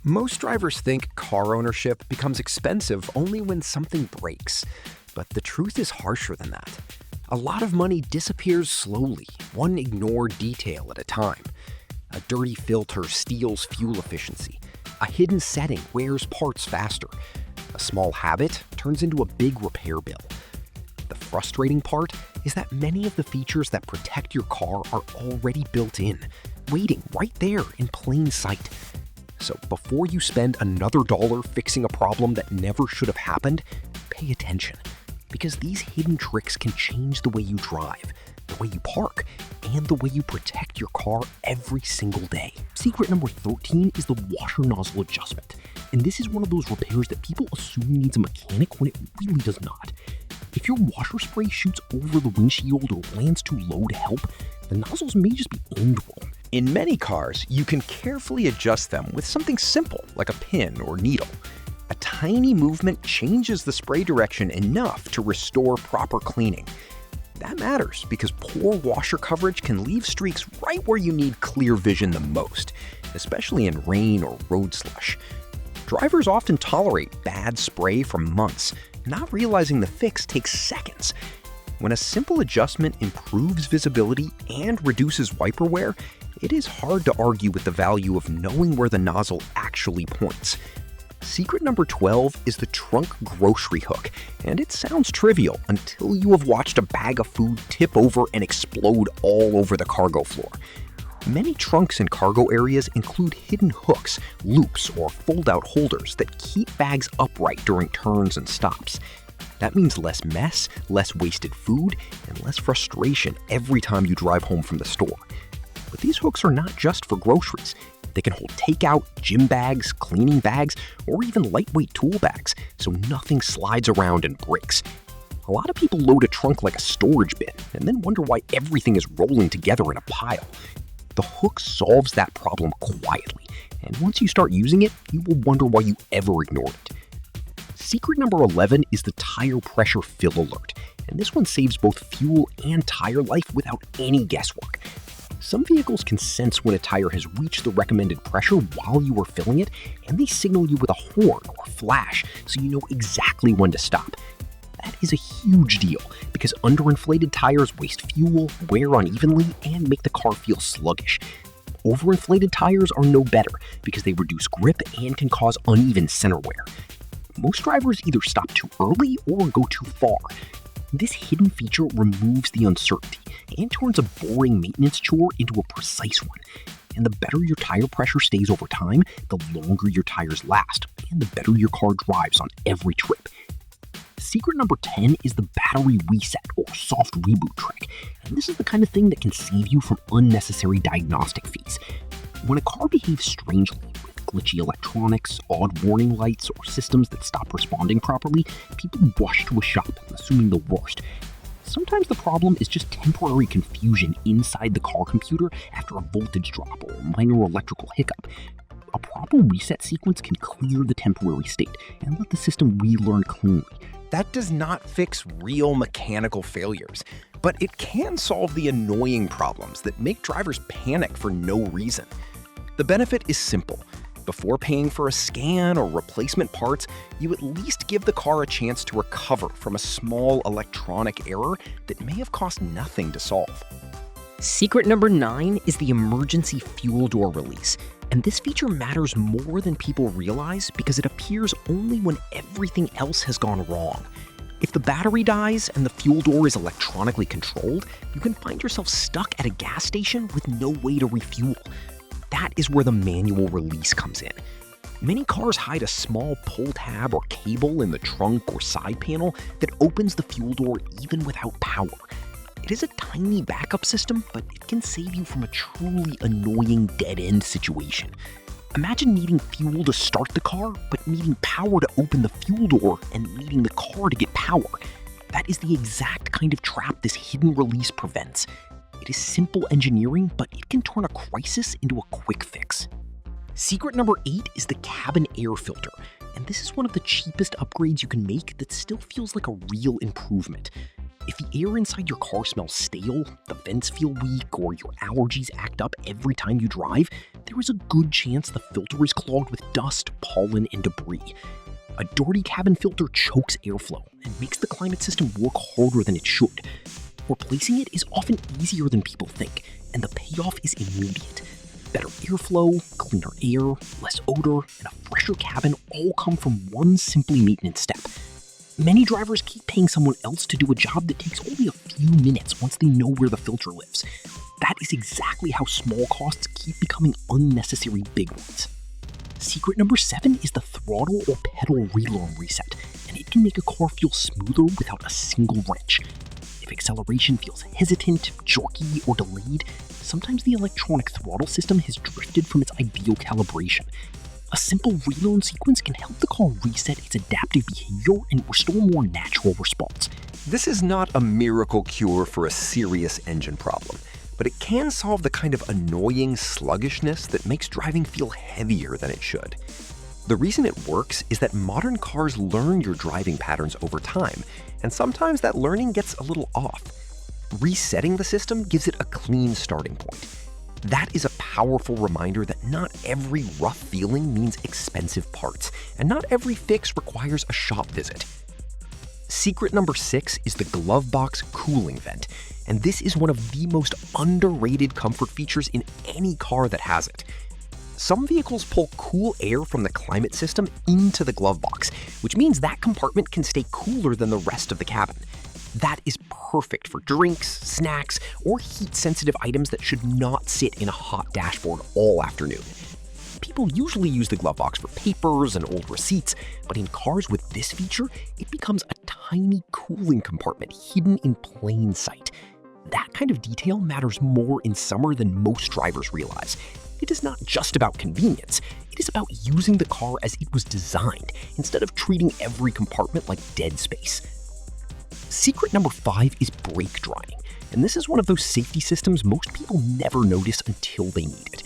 Most drivers think car ownership becomes expensive only when something breaks. But the truth is harsher than that. A lot of money disappears slowly, one ignored detail at a time. A dirty filter steals fuel efficiency. A hidden setting wears parts faster. A small habit turns into a big repair bill. The frustrating part is that many of the features that protect your car are already built in, waiting right there in plain sight. So before you spend another dollar fixing a problem that never should have happened, pay attention. Because these hidden tricks can change the way you drive, the way you park, and the way you protect your car every single day. Secret number 13 is the washer nozzle adjustment. And this is one of those repairs that people assume needs a mechanic when it really does not. If your washer spray shoots over the windshield or lands too low to help, the nozzles may just be aimed wrong. In many cars, you can carefully adjust them with something simple like a pin or needle. A tiny movement changes the spray direction enough to restore proper cleaning. That matters because poor washer coverage can leave streaks right where you need clear vision the most, especially in rain or road slush. Drivers often tolerate bad spray for months, not realizing the fix takes seconds. When a simple adjustment improves visibility and reduces wiper wear, it is hard to argue with the value of knowing where the nozzle actually points. Secret number 12 is the trunk grocery hook, and it sounds trivial until you have watched a bag of food tip over and explode all over the cargo floor. Many trunks and cargo areas include hidden hooks, loops, or fold-out holders that keep bags upright during turns and stops. That means less mess, less wasted food, and less frustration every time you drive home from the store. But these hooks are not just for groceries. They can hold takeout, gym bags, cleaning bags, or even lightweight tool bags, so nothing slides around and breaks. A lot of people load a trunk like a storage bin, and then wonder why everything is rolling together in a pile. The hook solves that problem quietly, and once you start using it, you will wonder why you ever ignored it. Secret number 11 is the tire pressure fill alert, and this one saves both fuel and tire life without any guesswork. Some vehicles can sense when a tire has reached the recommended pressure while you are filling it, and they signal you with a horn or flash so you know exactly when to stop. That is a huge deal because underinflated tires waste fuel, wear unevenly, and make the car feel sluggish. Overinflated tires are no better because they reduce grip and can cause uneven center wear. Most drivers either stop too early or go too far. This hidden feature removes the uncertainty and turns a boring maintenance chore into a precise one. And the better your tire pressure stays over time, the longer your tires last, and the better your car drives on every trip. Secret number 10 is the battery reset or soft reboot trick, and this is the kind of thing that can save you from unnecessary diagnostic fees. When a car behaves strangely, with glitchy electronics, odd warning lights, or systems that stop responding properly, people rush to a shop, assuming the worst. Sometimes the problem is just temporary confusion inside the car computer after a voltage drop or a minor electrical hiccup. A proper reset sequence can clear the temporary state and let the system relearn cleanly. That does not fix real mechanical failures, but it can solve the annoying problems that make drivers panic for no reason. The benefit is simple. Before paying for a scan or replacement parts, you at least give the car a chance to recover from a small electronic error that may have cost nothing to solve. Secret number 9 is the emergency fuel door release. And this feature matters more than people realize because it appears only when everything else has gone wrong. If the battery dies and the fuel door is electronically controlled, you can find yourself stuck at a gas station with no way to refuel. That is where the manual release comes in. Many cars hide a small pull tab or cable in the trunk or side panel that opens the fuel door even without power. It is a tiny backup system, but it can save you from a truly annoying dead-end situation. Imagine needing fuel to start the car, but needing power to open the fuel door and needing the car to get power. That is the exact kind of trap this hidden release prevents. It is simple engineering, but it can turn a crisis into a quick fix. Secret number 8 is the cabin air filter, and this is one of the cheapest upgrades you can make that still feels like a real improvement. If the air inside your car smells stale, the vents feel weak, or your allergies act up every time you drive, there is a good chance the filter is clogged with dust, pollen, and debris. A dirty cabin filter chokes airflow and makes the climate system work harder than it should. Replacing it is often easier than people think, and the payoff is immediate. Better airflow, cleaner air, less odor, and a fresher cabin all come from one simple maintenance step. Many drivers keep paying someone else to do a job that takes only a few minutes once they know where the filter lives. That is exactly how small costs keep becoming unnecessary big ones. Secret number 7 is the throttle or pedal relearn reset, and it can make a car feel smoother without a single wrench. If acceleration feels hesitant, jerky, or delayed, sometimes the electronic throttle system has drifted from its ideal calibration. A simple relearn sequence can help the car reset its adaptive behavior and restore a more natural response. This is not a miracle cure for a serious engine problem, but it can solve the kind of annoying sluggishness that makes driving feel heavier than it should. The reason it works is that modern cars learn your driving patterns over time, and sometimes that learning gets a little off. Resetting the system gives it a clean starting point. That is a powerful reminder that not every rough feeling means expensive parts, and not every fix requires a shop visit. Secret number 6 is the glove box cooling vent, and this is one of the most underrated comfort features in any car that has it. Some vehicles pull cool air from the climate system into the glove box, which means that compartment can stay cooler than the rest of the cabin. That is perfect for drinks, snacks, or heat-sensitive items that should not sit in a hot dashboard all afternoon. People usually use the glove box for papers and old receipts, but in cars with this feature, it becomes a tiny cooling compartment hidden in plain sight. That kind of detail matters more in summer than most drivers realize. It is not just about convenience, it is about using the car as it was designed, instead of treating every compartment like dead space. Secret number 5 is brake drying, and this is one of those safety systems most people never notice until they need it.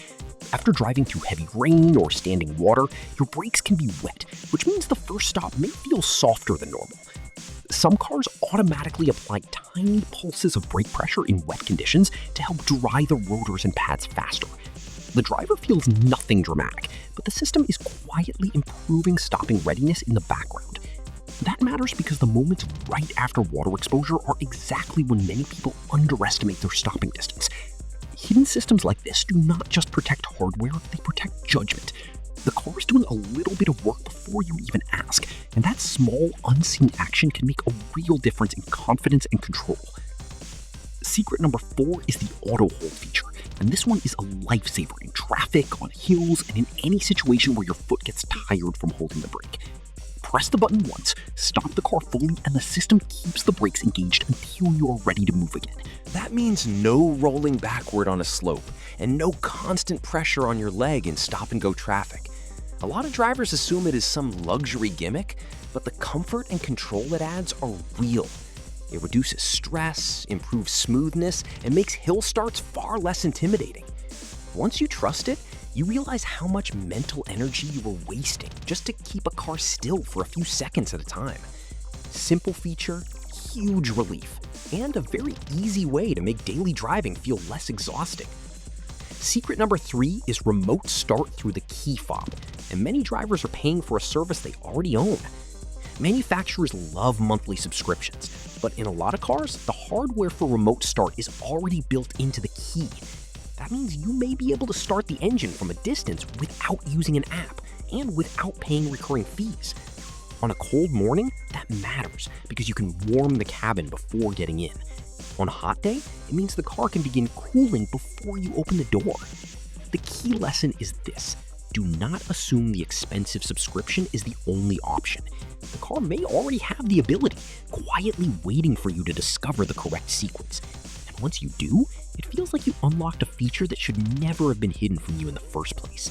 After driving through heavy rain or standing water, your brakes can be wet, which means the first stop may feel softer than normal. Some cars automatically apply tiny pulses of brake pressure in wet conditions to help dry the rotors and pads faster. The driver feels nothing dramatic, but the system is quietly improving stopping readiness in the background. That matters because the moments right after water exposure are exactly when many people underestimate their stopping distance. Hidden systems like this do not just protect hardware, they protect judgment. The car is doing a little bit of work before you even ask, and that small, unseen action can make a real difference in confidence and control. Secret number 4 is the auto hold feature, and this one is a lifesaver in traffic, on hills, and in any situation where your foot gets tired from holding the brake. Press the button once, stop the car fully, and the system keeps the brakes engaged until you are ready to move again. That means no rolling backward on a slope, and no constant pressure on your leg in stop-and-go traffic. A lot of drivers assume it is some luxury gimmick, but the comfort and control it adds are real. It reduces stress, improves smoothness, and makes hill starts far less intimidating. Once you trust it, you realize how much mental energy you were wasting just to keep a car still for a few seconds at a time. Simple feature, huge relief, and a very easy way to make daily driving feel less exhausting. Secret number 3 is remote start through the key fob, and many drivers are paying for a service they already own. Manufacturers love monthly subscriptions, but in a lot of cars, the hardware for remote start is already built into the key. That means you may be able to start the engine from a distance without using an app and without paying recurring fees. On a cold morning, that matters because you can warm the cabin before getting in. On a hot day, it means the car can begin cooling before you open the door. The key lesson is this: do not assume the expensive subscription is the only option. The car may already have the ability, quietly waiting for you to discover the correct sequence. And once you do, it feels like you unlocked a feature that should never have been hidden from you in the first place.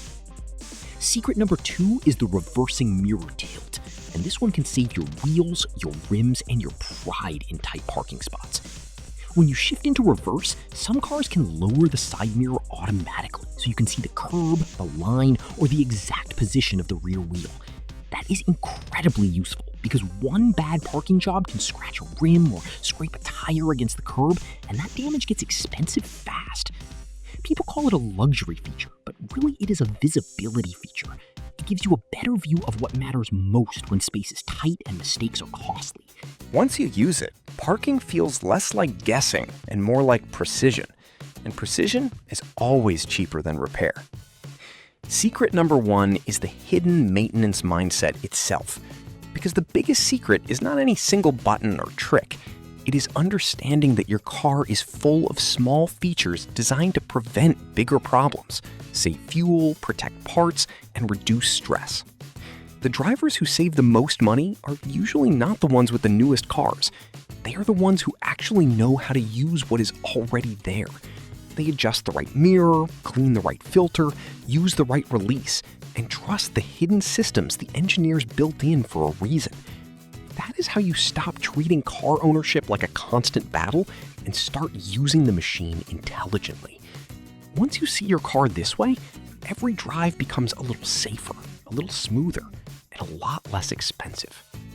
Secret number 2 is the reversing mirror tilt, and this one can save your wheels, your rims, and your pride in tight parking spots. When you shift into reverse, some cars can lower the side mirror automatically so you can see the curb, the line, or the exact position of the rear wheel. That is incredibly useful. because one bad parking job can scratch a rim or scrape a tire against the curb, and that damage gets expensive fast. People call it a luxury feature, but really it is a visibility feature. It gives you a better view of what matters most when space is tight and mistakes are costly. Once you use it, parking feels less like guessing and more like precision. And precision is always cheaper than repair. Secret number 1 is the hidden maintenance mindset itself. Because the biggest secret is not any single button or trick. It is understanding that your car is full of small features designed to prevent bigger problems, save fuel, protect parts, and reduce stress. The drivers who save the most money are usually not the ones with the newest cars. They are the ones who actually know how to use what is already there. They adjust the right mirror, clean the right filter, use the right release, and trust the hidden systems the engineers built in for a reason. That is how you stop treating car ownership like a constant battle and start using the machine intelligently. Once you see your car this way, every drive becomes a little safer, a little smoother, and a lot less expensive.